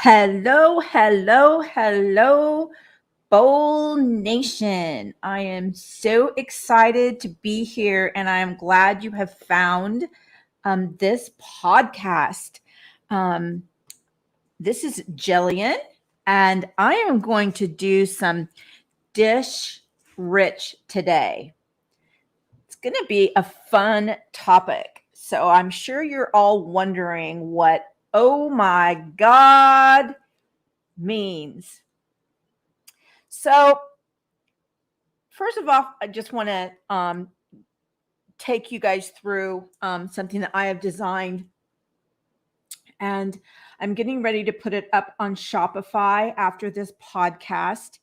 Hello, hello, hello, Bowl Nation. I am so excited to be here and I am glad you have found this podcast. Um, this is Jillian, and I am going to do some dish rich today. It's going to be a fun topic. So I'm sure you're all wondering what, oh my God, means. So, first of all, I just want to take you guys through something that I have designed, and I'm getting ready to put it up on Shopify after this podcast.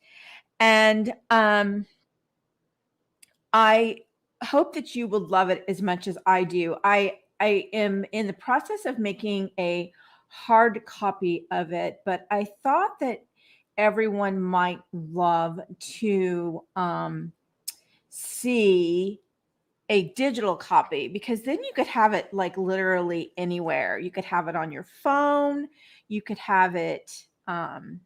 And I hope that you will love it as much as I do. I am in the process of making a hard copy of it, but I thought that everyone might love to see a digital copy, because then you could have it like literally anywhere. You could have it on your phone, you could have it on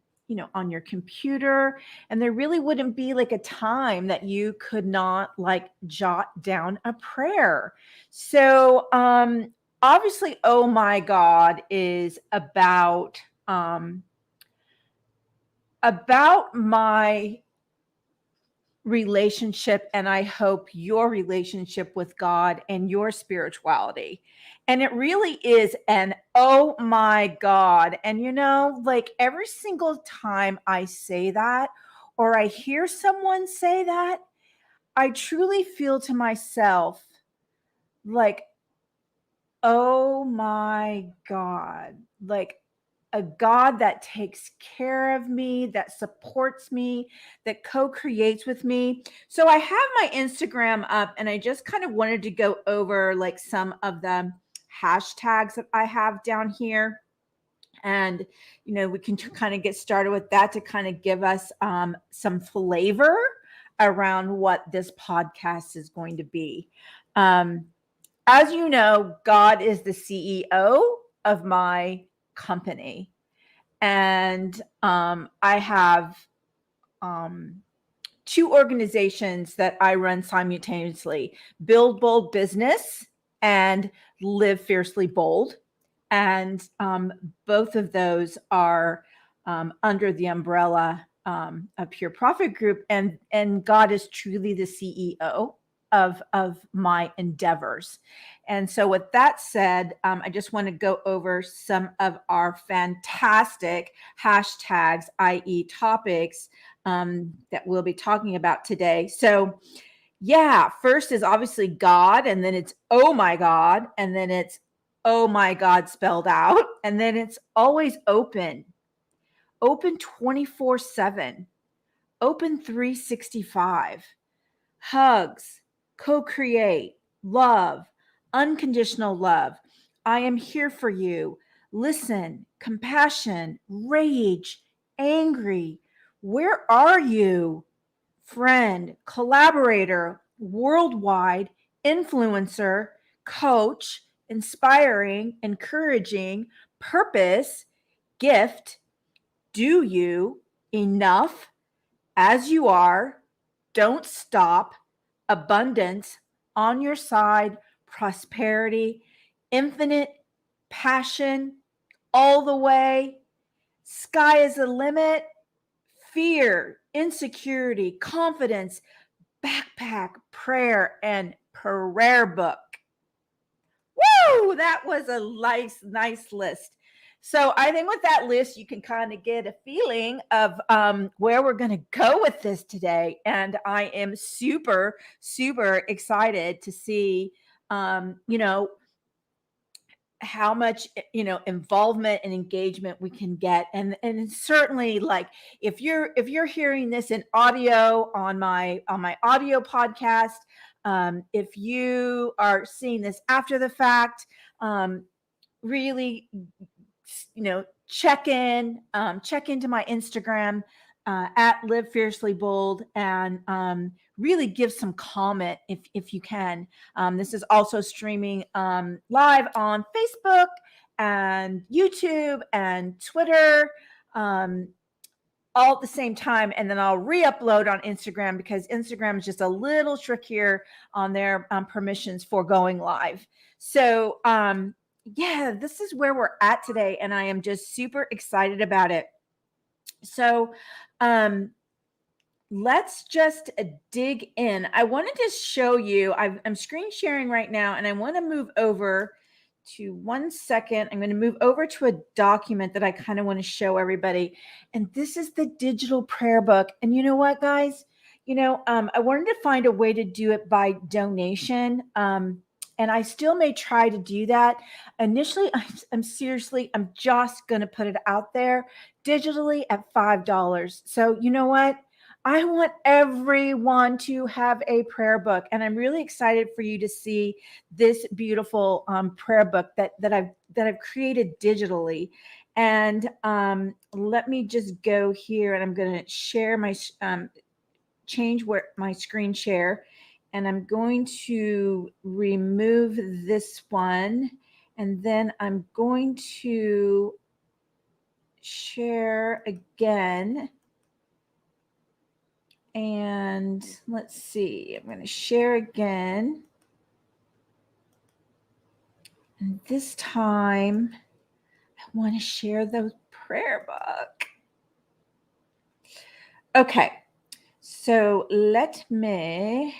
your computer, and there really wouldn't be like a time that you could not like jot down a prayer. So obviously, oh my God is about my relationship, and I hope your relationship with God and your spirituality. And it really is an oh my God. And like every single time I say that or I hear someone say that, I truly feel to myself like, oh my God, like a God that takes care of me, that supports me, that co-creates with me. So I have my Instagram up, and I just kind of wanted to go over like some of the hashtags that I have down here. And we can kind of get started with that to kind of give us some flavor around what this podcast is going to be. Um, as you know, God is the CEO of my company. And I have two organizations that I run simultaneously: Build Bold Business and Live Fiercely Bold. And both of those are under the umbrella of Pure Profit Group. And God is truly the CEO of my endeavors. And so, with that said, I just want to go over some of our fantastic hashtags, i.e., topics that we'll be talking about today. So, yeah, first is obviously God, and then it's oh my God, and then it's oh my God spelled out, and then it's always open 24/7, open 365, hugs, co-create, love, unconditional love. I am here for you. Listen, compassion, rage, angry. Where are you? Friend, collaborator, worldwide, influencer, coach, inspiring, encouraging, purpose, gift, do you, enough, as you are, don't stop, abundance, on your side, prosperity, infinite, passion, all the way, sky is the limit, fear, insecurity, confidence, backpack, prayer, and prayer book. Woo! That was a nice list. So I think with that list, you can kind of get a feeling of where we're going to go with this today. And I am super, super excited to see, how much involvement and engagement we can get. And certainly, like, if you're hearing this in audio on my audio podcast, if you are seeing this after the fact, really, check into my Instagram at Live Fiercely Bold, and really give some comment if you can. This is also streaming live on Facebook and YouTube and Twitter, all at the same time, and then I'll re-upload on Instagram because Instagram is just a little trickier on their permissions for going live. So yeah, this is where we're at today, and I am just super excited about it. So let's just dig in. I wanted to show you, I'm screen sharing right now, and I want to move over to 1 second. I'm going to move over to a document that I kind of want to show everybody. And this is the digital prayer book. And you know what, guys? I wanted to find a way to do it by donation. And I still may try to do that. Initially, I'm just going to put it out there digitally at $5. So you know what? I want everyone to have a prayer book, and I'm really excited for you to see this beautiful prayer book that I've created digitally. And let me just go here, and I'm going to share my change where my screen share, and I'm going to remove this one, and then I'm going to share again. And let's see, I'm going to share again. And this time, I want to share the prayer book. Okay, so let me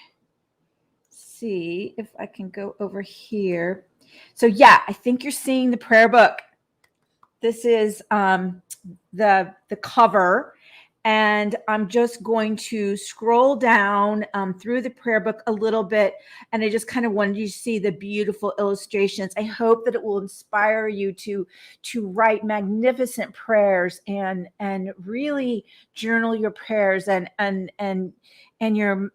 see if I can go over here. So yeah, I think you're seeing the prayer book. This is the cover. And I'm just going to scroll down through the prayer book a little bit. And I just kind of wanted you to see the beautiful illustrations. I hope that it will inspire you to write magnificent prayers and really journal your prayers and your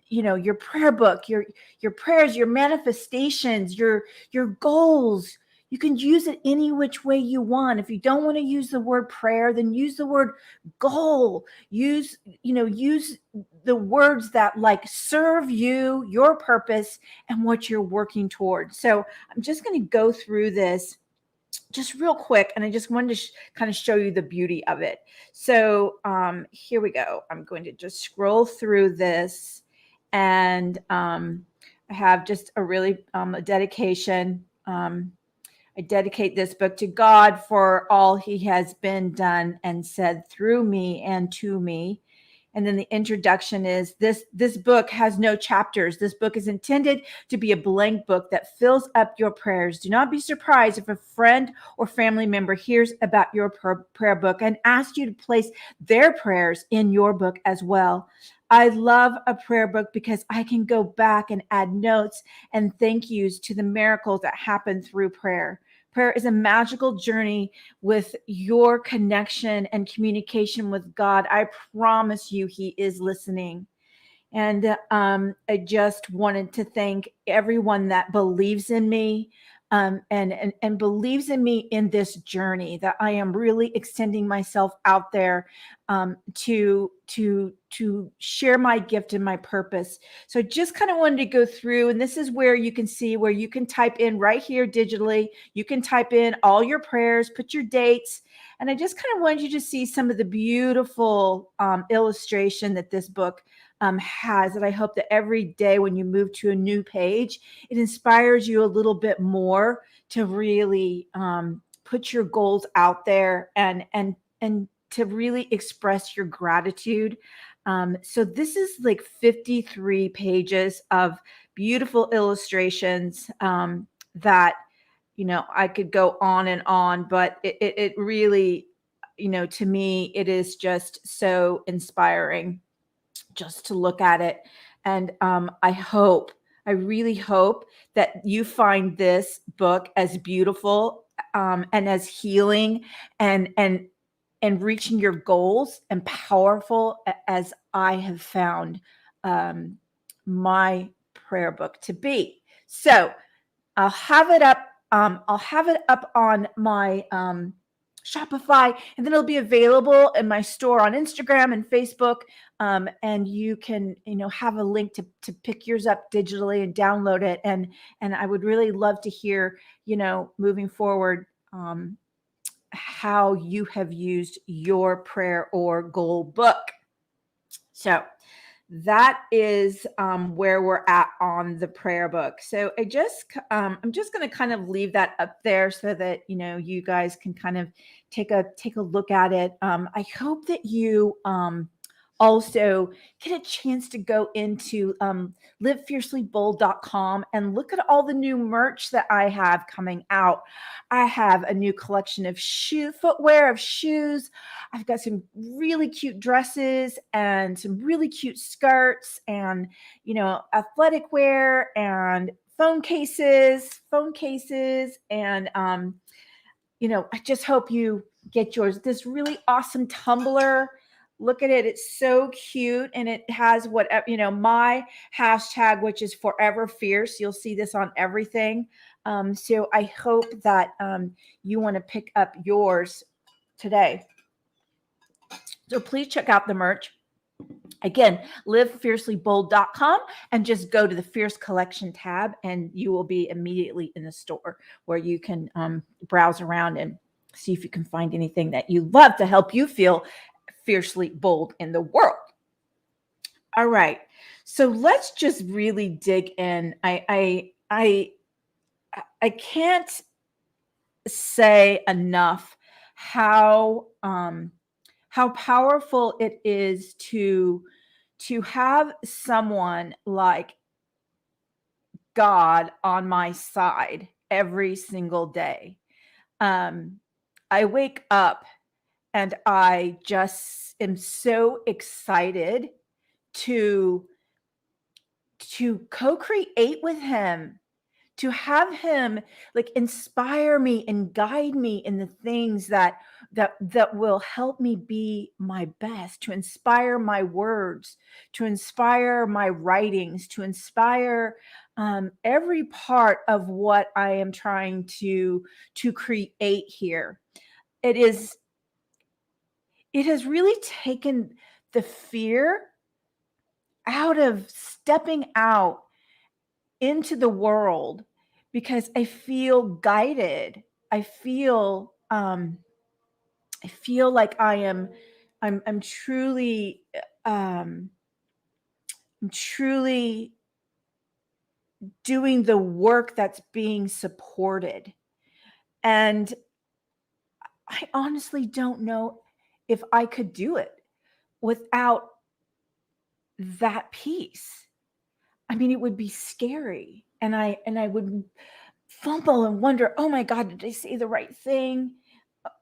your prayer book, your prayers, your manifestations, your goals. You can use it any which way you want. If you don't want to use the word prayer, then use the word goal. Use the words that like serve you, your purpose, and what you're working towards. So I'm just going to go through this just real quick, and I just wanted to kind of show you the beauty of it. So here we go. I'm going to just scroll through this, and I have just a really a dedication. I dedicate this book to God for all he has been done and said through me and to me. And then the introduction is this book has no chapters. This book is intended to be a blank book that fills up your prayers. Do not be surprised if a friend or family member hears about your prayer book and asks you to place their prayers in your book as well. I love a prayer book because I can go back and add notes and thank yous to the miracles that happen through prayer. Prayer is a magical journey with your connection and communication with God. I promise you, he is listening. And I just wanted to thank everyone that believes in me and believes in me in this journey, that I am really extending myself out there to share my gift and my purpose. So I just kind of wanted to go through, and this is where you can see where you can type in right here digitally. You can type in all your prayers, put your dates, and I just kind of wanted you to see some of the beautiful illustration that this book has, that I hope that every day when you move to a new page, it inspires you a little bit more to really put your goals out there and to really express your gratitude. So this is like 53 pages of beautiful illustrations that I could go on, but it really, to me, it is just so inspiring just to look at it. And I really hope that you find this book as beautiful and as healing and reaching your goals and powerful as I have found my prayer book to be. So I'll have it up. I'll have it up on my Shopify, and then it'll be available in my store on Instagram and Facebook. And you can, have a link to pick yours up digitally and download it. And I would really love to hear, moving forward, how you have used your prayer or goal book. So that is where we're at on the prayer book. So I'm just going to kind of leave that up there so that you guys can kind of take a look at it. I hope that you also get a chance to go into livefiercelybold.com and look at all the new merch that I have coming out. I have a new collection of footwear, of shoes. I've got some really cute dresses and some really cute skirts and, athletic wear and phone cases. And, I just hope you get yours. This really awesome tumbler. Look at it. It's so cute. And it has my hashtag, which is forever fierce. You'll see this on everything. So I hope that you want to pick up yours today. So please check out the merch. Again, livefiercelybold.com and just go to the Fierce Collection tab and you will be immediately in the store where you can browse around and see if you can find anything that you love to help you feel fiercely bold in the world. All right. So let's just really dig in. I can't say enough how powerful it is to have someone like God on my side every single day. I wake up and I just am so excited to co-create with him, to have him like inspire me and guide me in the things that will help me be my best, to inspire my words, to inspire my writings, to inspire every part of what I am trying to create here. It has really taken the fear out of stepping out into the world because I feel guided. I feel like I'm truly doing the work that's being supported. And I honestly don't know if I could do it without that piece. I mean, it would be scary. And I would fumble and wonder, oh my God, did I say the right thing?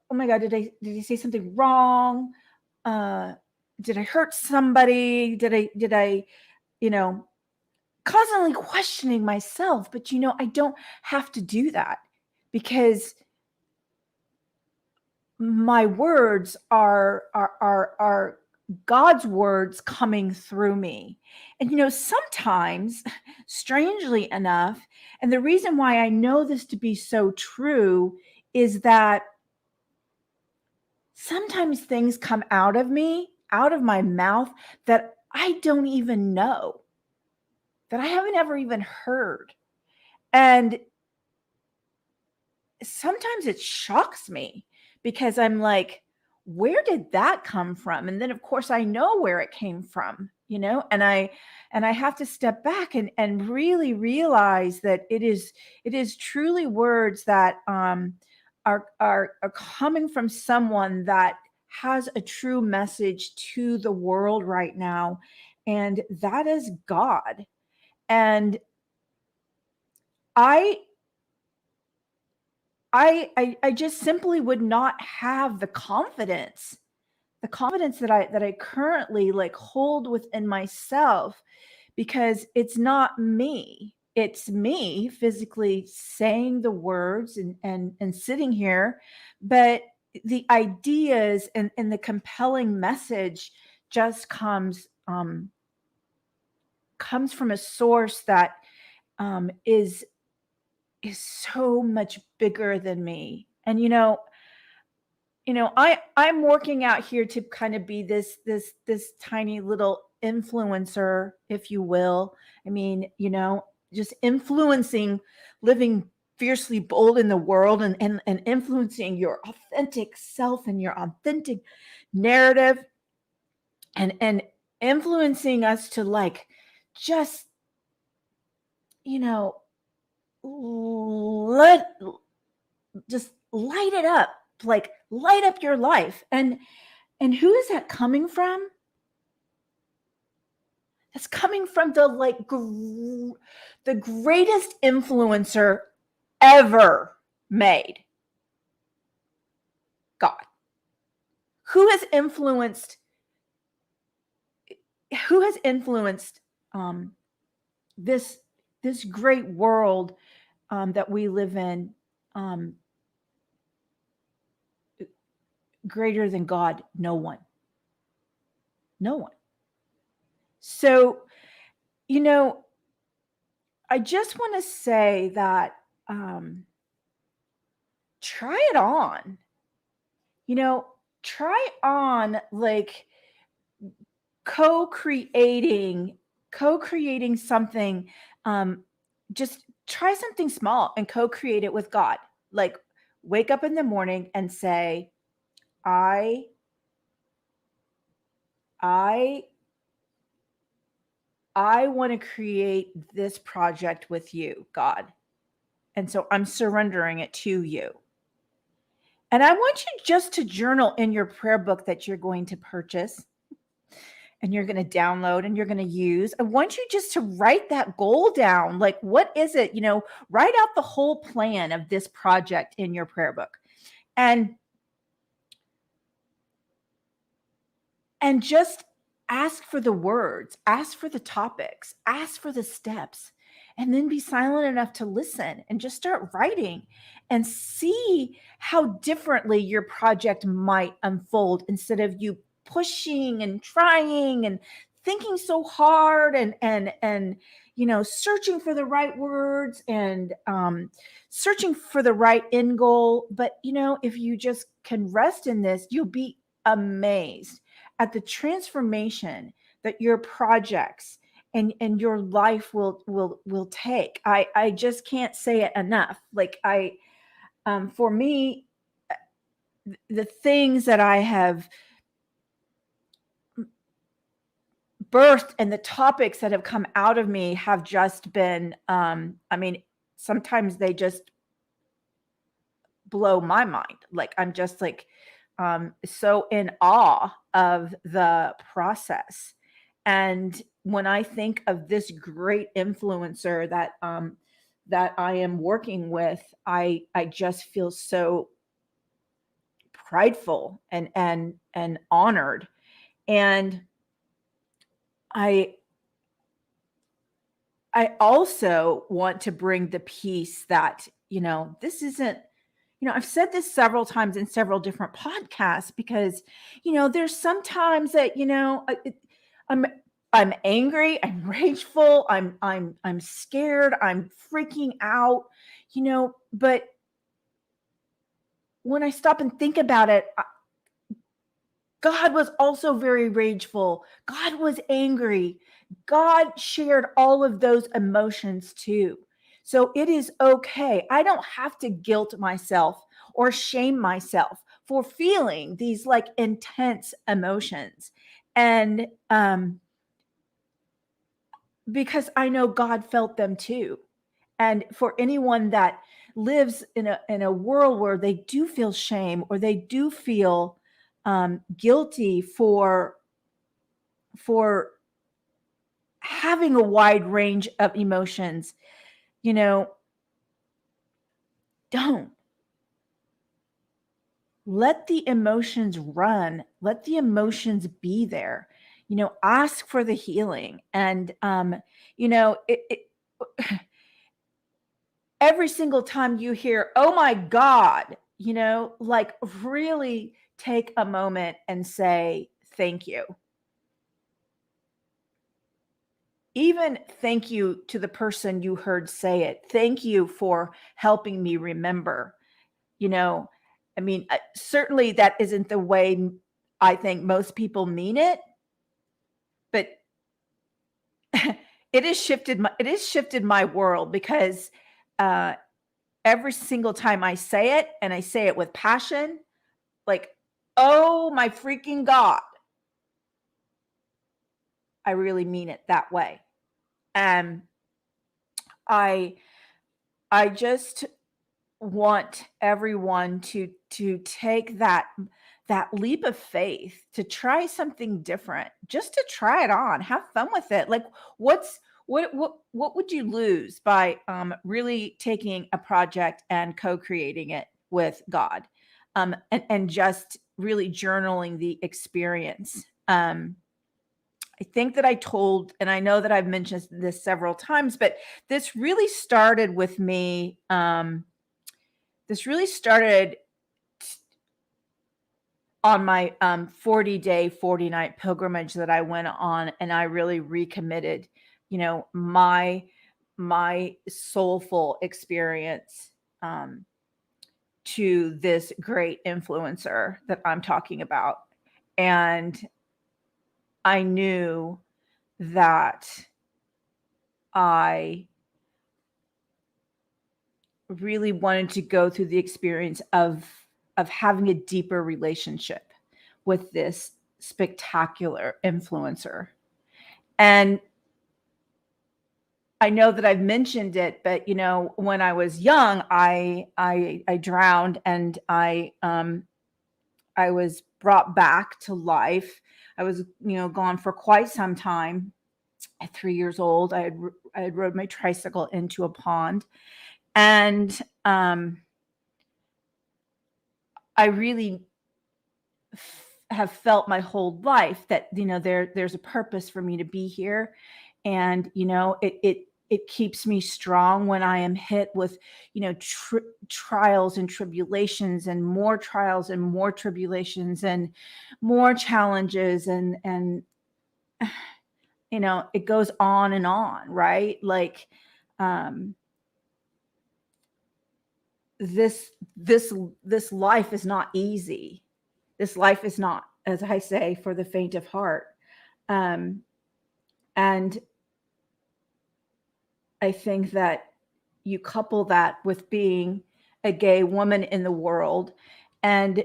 Oh my God, did I say something wrong? Did I hurt somebody? Did I, constantly questioning myself? But I don't have to do that because my words are God's words coming through me. And sometimes, strangely enough, and the reason why I know this to be so true is that sometimes things come out of me, out of my mouth, that I don't even know, that I haven't ever even heard. And sometimes it shocks me because I'm like, where did that come from? And then of course I know where it came from, and I have to step back and really realize that it is truly words that are coming from someone that has a true message to the world right now, and that is God. And I just simply would not have the confidence that I currently like hold within myself, because it's not me. It's me physically saying the words and sitting here, but the ideas and the compelling message just comes from a source that is so much bigger than me. And I'm working out here to kind of be this tiny little influencer, if you will. I mean, just influencing living fiercely bold in the world, and influencing your authentic self and your authentic narrative, and influencing us to like just, you know, let just light it up, like light up your life. And who is that coming from? That's coming from the like the greatest influencer ever made, God. Who has influenced who has influenced um, this this great world that we live in, um, greater than God? No one. No one. So, you know, I just want to say that try it on. You know, try on like co-creating co-creating something. Just try something small and co-create it with God. Like wake up in the morning and say, I I I want to create this project with you, God. And so I'm surrendering it to you. And I want you just to journal in your prayer book that you're going to purchase and you're going to download and you're going to use. I want you just to write that goal down. Like, what is it? You know, write out the whole plan of this project in your prayer book. And just ask for the words, ask for the topics, ask for the steps, and then be silent enough to listen and just start writing and see how differently your project might unfold instead of you pushing and trying and thinking so hard and you know, searching for the right words and searching for the right end goal. But you know, if you just can rest in this, you'll be amazed at the transformation that your projects and your life will take. I just can't say it enough. Like for me, the things that I have birthed and the topics that have come out of me have just been I mean, sometimes they just blow my mind. Like I'm just like so in awe of the process. And when I think of this great influencer that I am working with, I just feel so prideful and honored. And I I also want to bring the peace that, you know, this isn't, you know, I've said this several times in several different podcasts because, you know, there's sometimes that, you know, I'm I'm angry, I'm rageful, I'm scared, I'm freaking out, you know, but when I stop and think about it, God was also very rageful. God was angry. God shared all of those emotions too. So it is okay. I don't have to guilt myself or shame myself for feeling these like intense emotions. And because I know God felt them too. And for anyone that lives in a world where they do feel shame or they do feel guilty for having a wide range of emotions, you know, don't let the emotions run, let the emotions be there, you know, ask for the healing. And you know, every single time you hear, oh my God, you know, like really take a moment and say thank you. Even thank you to the person you heard say it. Thank you for helping me remember. You know, I mean, certainly that isn't the way I think most people mean it, but it has shifted my world because uh every single time I say it, and I say it with passion, like, oh my freaking God, I really mean it that way. And I just want everyone to take that leap of faith, to try something different, just to try it on, have fun with it. Like, what would you lose by really taking a project and co-creating it with God, and just really journaling the experience? I think that I told, and I know that I've mentioned this several times, but this really started with me. This really started on my 40-day, 40-night pilgrimage that I went on, and I really recommitted, my soulful experience to this great influencer that I'm talking about. And I knew that I really wanted to go through the experience of having a deeper relationship with this spectacular influencer. And I know that I've mentioned it, but when I was young, I drowned, and I was brought back to life. I was gone for quite some time. At 3 years old, I had rode my tricycle into a pond, and I really have felt my whole life that there's a purpose for me to be here, and it keeps me strong when I am hit with trials and tribulations, and more trials and more tribulations, and more challenges, and it goes on and on, right? Like, this life is not easy. This life is not, as I say, for the faint of heart. And I think that you couple that with being a gay woman in the world, and,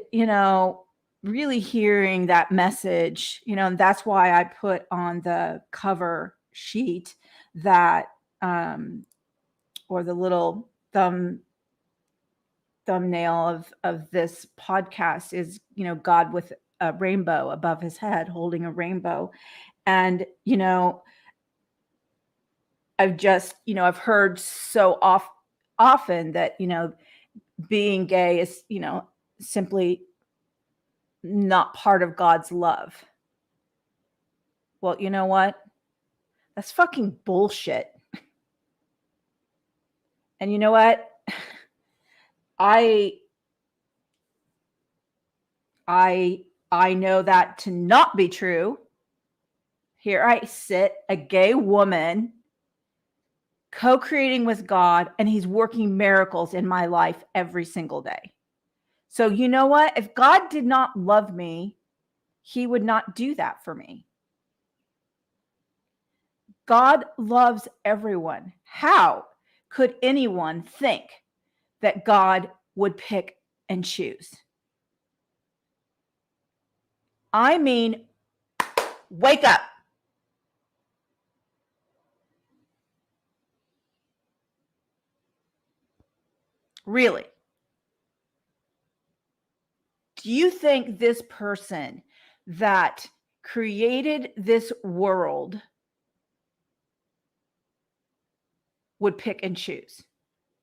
really hearing that message, and that's why I put on the cover sheet that, or the little thumbnail of this podcast is, God with a rainbow above his head, holding a rainbow. And, I've just, I've heard so often that, being gay is, simply not part of God's love. Well, you know what? That's fucking bullshit. And you know what? I know that to not be true. Here I sit, a gay woman, co-creating with God, and he's working miracles in my life every single day. So you know what? If God did not love me, he would not do that for me. God loves everyone. How could anyone think that God would pick and choose? I mean, wake up. Really? Do you think this person that created this world would pick and choose?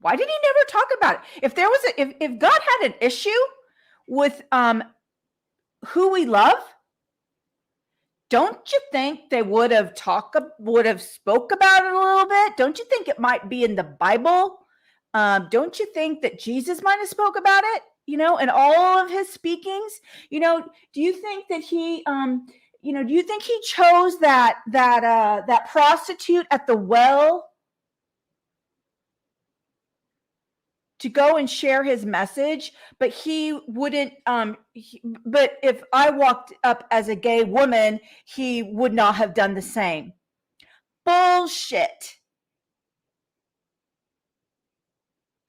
Why did he never talk about it? If there was if God had an issue with who we love, don't you think they would have spoke about it a little bit? Don't you think it might be in the Bible? Don't you think that Jesus might have spoke about it, in all of his speakings? Do you think that he do you think he chose that prostitute at the well to go and share his message, but he wouldn't, but if I walked up as a gay woman, he would not have done the same? Bullshit.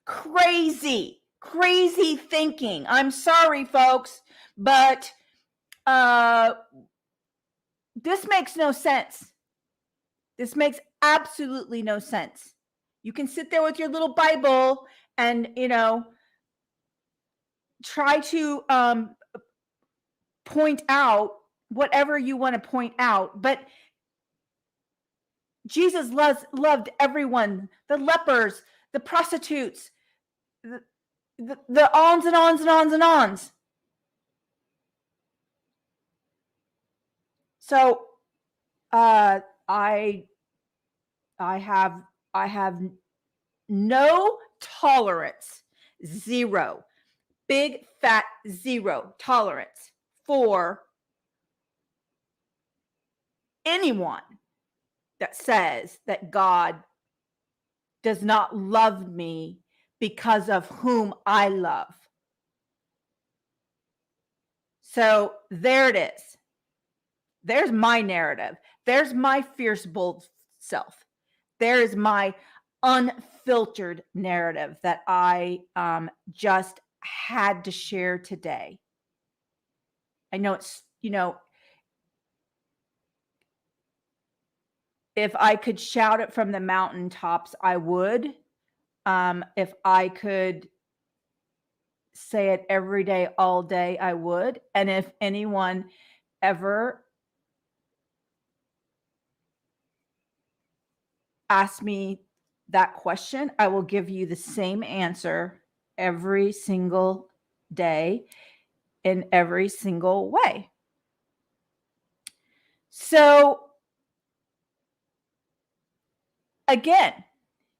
Crazy thinking. I'm sorry, folks, but this makes no sense. This makes absolutely no sense. You can sit there with your little Bible and, try to point out whatever you want to point out, but Jesus loved everyone, the lepers, the prostitutes, the ons and ons and ons and ons. So I have no tolerance, zero, big fat zero tolerance for anyone that says that God does not love me because of whom I love. So there it is. There's my narrative. There's my fierce, bold self. There is my unfiltered narrative that I just had to share today. I know it's, if I could shout it from the mountaintops, I would. If I could say it every day, all day, I would. And if anyone ever asked me that question, I will give you the same answer every single day in every single way. So again,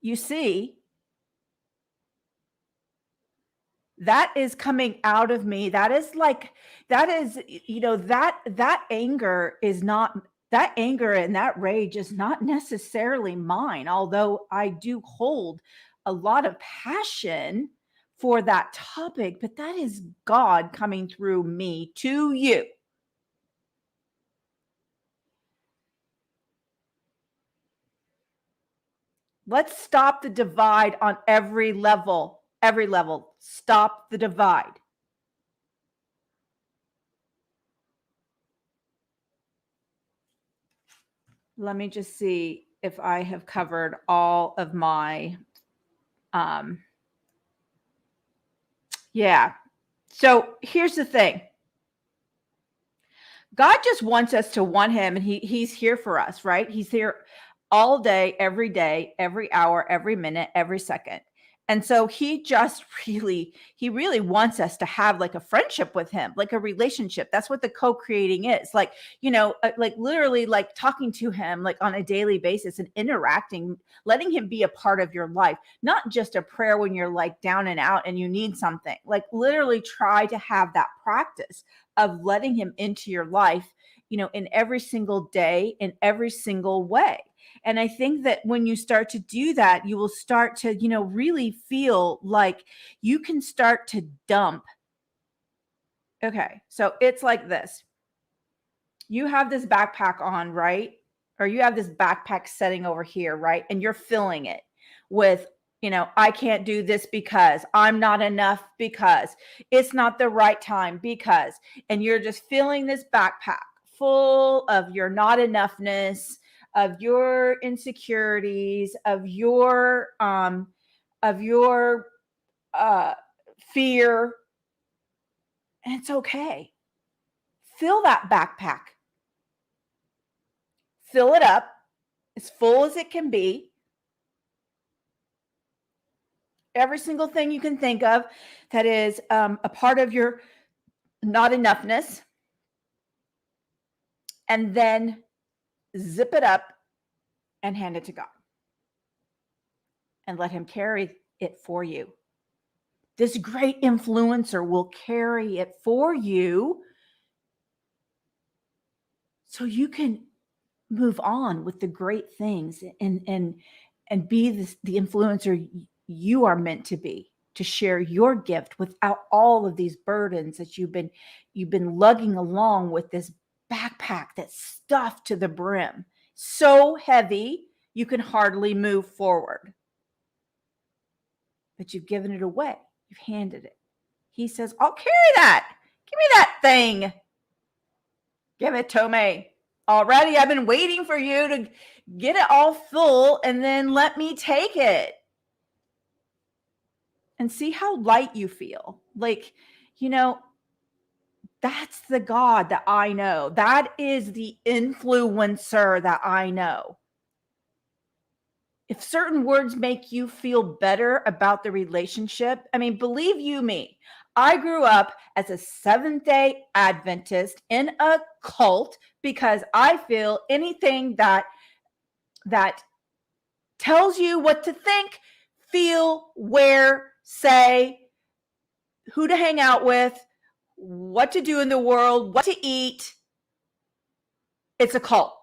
you see, that is coming out of me. That is that anger is not, that anger and that rage is not necessarily mine, although I do hold a lot of passion for that topic, but that is God coming through me to you. Let's stop the divide on every level. Every level. Stop the divide. Let me just see if I have covered all of my yeah. So here's the thing. God just wants us to want him, and he's here for us, right? He's here all day, every hour, every minute, every second. And so he really wants us to have like a friendship with him, like a relationship. That's what the co-creating is. Like, like literally like talking to him like on a daily basis and interacting, letting him be a part of your life, not just a prayer when you're like down and out and you need something. Like literally try to have that practice of letting him into your life, in every single day, in every single way. And I think that when you start to do that, you will start to, really feel like you can start to dump. Okay. So it's like this. You have this backpack on, right? Or you have this backpack setting over here, right? And you're filling it with, I can't do this because I'm not enough, because it's not the right time, because, and you're just filling this backpack full of your not enoughness, of your insecurities, of your fear. And it's okay. Fill that backpack. Fill it up as full as it can be. Every single thing you can think of that is a part of your not enoughness. And then zip it up and hand it to God. And let him carry it for you. This great influencer will carry it for you so you can move on with the great things and be the influencer you are meant to be, to share your gift without all of these burdens that you've been lugging along with this backpack that's stuffed to the brim, so heavy you can hardly move forward. that you've given it away. You've handed it. He says, I'll carry that. Give me that thing. Give it to me. Already, I've been waiting for you to get it all full and then let me take it. And see how light you feel. Like, that's the God that I know. That is the influencer that I know. If certain words make you feel better about the relationship, I mean, believe you me, I grew up as a Seventh-day Adventist in a cult because I feel anything that tells you what to think, feel, wear, say, who to hang out with, what to do in the world, what to eat, it's a cult.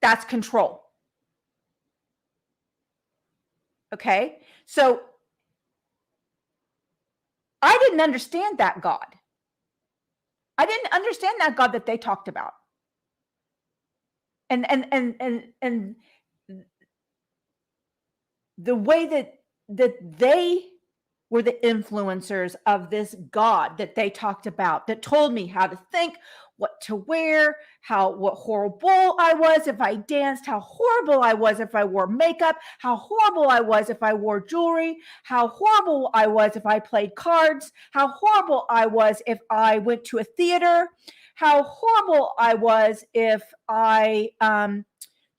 That's control. Okay? So I didn't understand that God. I didn't understand that God that they talked about. And the way that they were the influencers of this God that they talked about, that told me how to think, what to wear, what horrible I was if I danced, how horrible I was if I wore makeup, how horrible I was if I wore jewelry, how horrible I was if I played cards, how horrible I was if I went to a theater, how horrible I was if I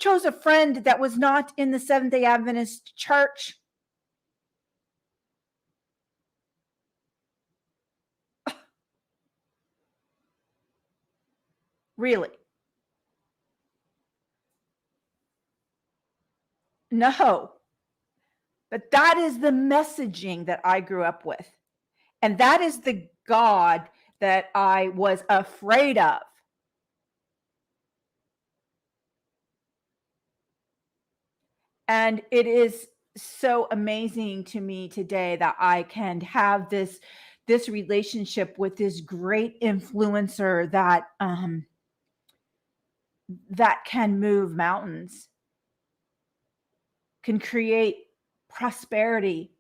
chose a friend that was not in the Seventh-day Adventist church. Really? No. But that is the messaging that I grew up with. And that is the God that I was afraid of. And it is so amazing to me today that I can have this relationship with this great influencer that can move mountains, can create prosperity.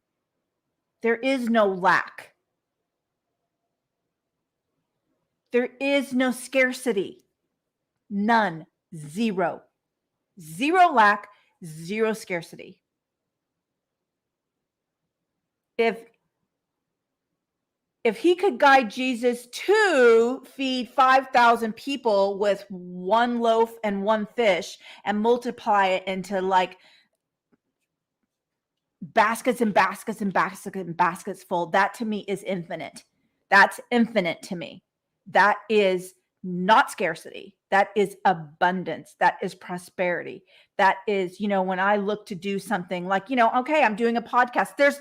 There is no lack. There is no scarcity. None. Zero. Zero lack, zero scarcity. If he could guide Jesus to feed 5,000 people with one loaf and one fish and multiply it into like baskets and baskets and baskets and baskets full, that to me is infinite. That's infinite to me. That is not scarcity. That is abundance. That is prosperity. That is, when I look to do something like, okay, I'm doing a podcast. There's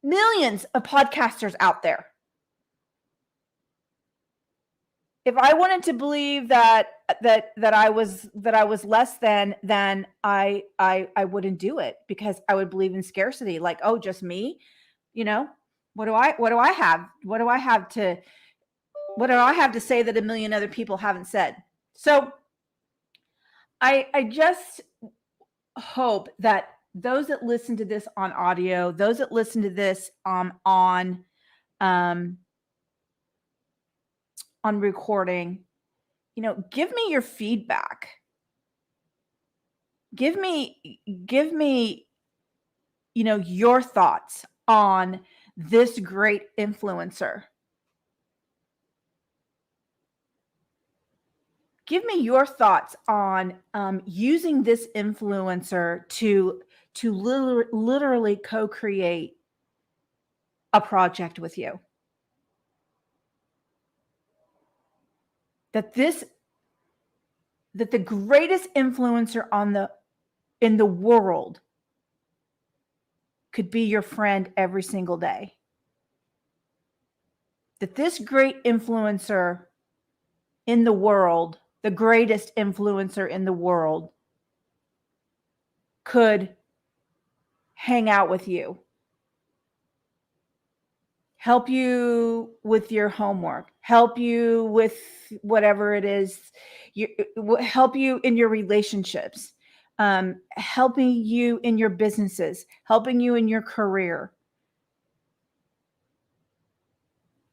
millions of podcasters out there. If I wanted to believe that I was less than I wouldn't do it, because I would believe in scarcity. Like, oh, just me, what do I have? What do I have to say that a million other people haven't said? So I just hope that those that listen to this on audio, those that listen to this on recording, give me your feedback. Give me, your thoughts on this great influencer. Give me your thoughts on using this influencer to literally co-create a project with you. That the greatest influencer in the world could be your friend every single day. That this great influencer in the world, the greatest influencer in the world, could hang out with you help you with your homework, help you with whatever it is, help you in your relationships, helping you in your businesses, helping you in your career.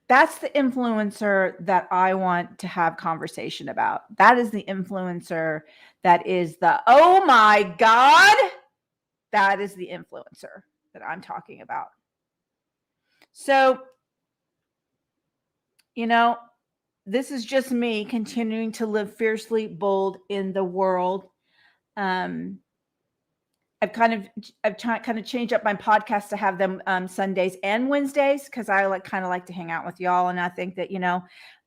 That's the influencer that I want to have conversation about. That is the influencer that is the, oh my God, that is the influencer that I'm talking about. So, this is just me continuing to live fiercely bold in the world. I've kind of changed up my podcast to have them Sundays and Wednesdays, because I kind of like to hang out with y'all, and I think that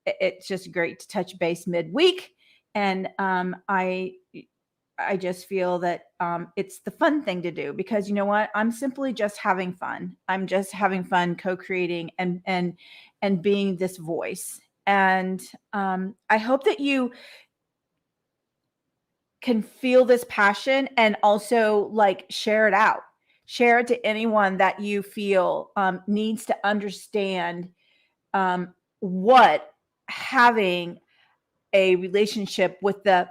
it's just great to touch base midweek, and I just feel that it's the fun thing to do, because you know what? I'm simply just having fun. I'm just having fun co-creating and being this voice. And I hope that you can feel this passion and also share it out. Share it to anyone that you feel needs to understand what having a relationship with the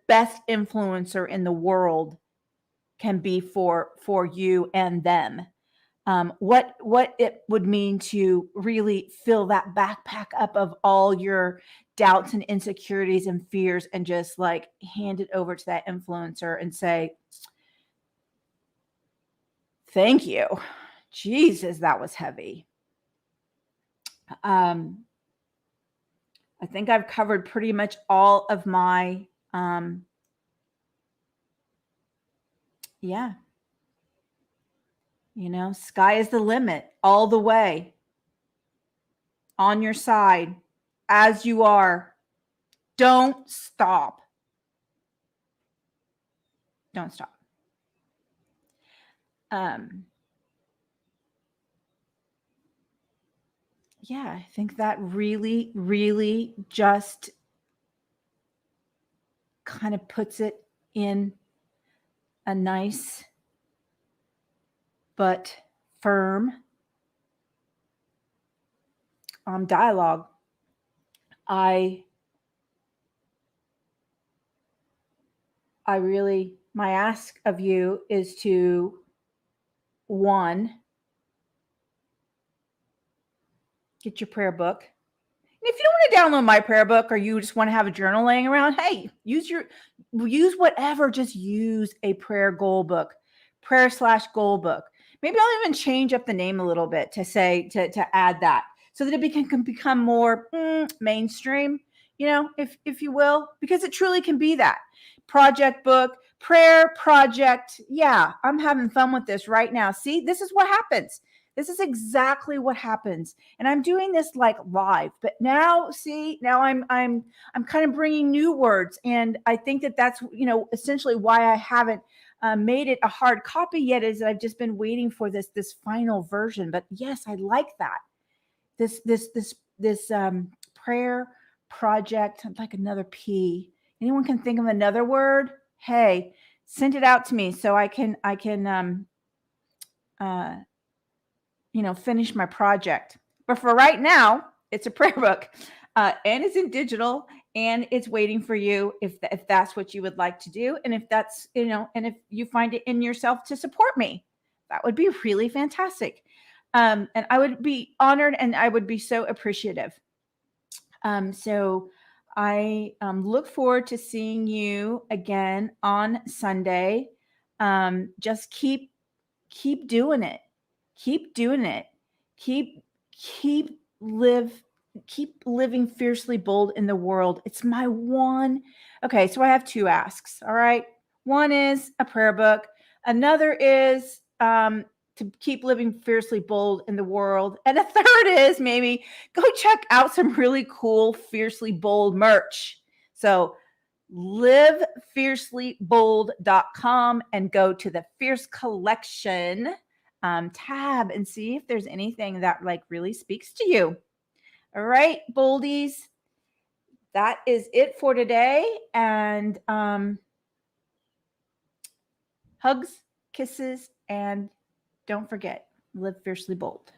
best influencer in the world can be for you and them. What it would mean to really fill that backpack up of all your doubts and insecurities and fears, and just hand it over to that influencer and say, thank you. Jesus, that was heavy. I think I've covered pretty much all of my, yeah. Sky is the limit all the way. On your side, as you are. Don't stop. Don't stop. Yeah, I think that really, really just kind of puts it in a nice but firm dialogue. My ask of you is to, one, get your prayer book. And if you don't want to download my prayer book, or you just want to have a journal laying around, hey, use whatever. Just use a prayer goal book, prayer/goal book. Maybe I'll even change up the name a little bit to say to add that, so that it can become more mainstream, if you will, because it truly can be that project book, prayer project. Yeah, I'm having fun with this right now. See, this is what happens. This is exactly what happens. And I'm doing this live, but now I'm kind of bringing new words. And I think that that's, essentially why I haven't made it a hard copy yet, is that I've just been waiting for this final version. But yes, I like that. This prayer project, I'd like another P. Anyone can think of another word? Hey, send it out to me so I can finish my project. But for right now, it's a prayer book, and it's in digital, and it's waiting for you if that's what you would like to do, and if that's and if you find it in yourself to support me, that would be really fantastic, and I would be honored, and I would be so appreciative. So I look forward to seeing you again on Sunday. Just keep doing it. Keep doing it. Keep living fiercely bold in the world. It's my one. Okay, so I have two asks. All right. One is a prayer book. Another is to keep living fiercely bold in the world. And a third is maybe go check out some really cool, fiercely bold merch. So livefiercelybold.com and go to the Fierce Collection tab and see if there's anything that really speaks to you. All right, Boldies, that is it for today. And hugs, kisses, and don't forget, live fiercely bold.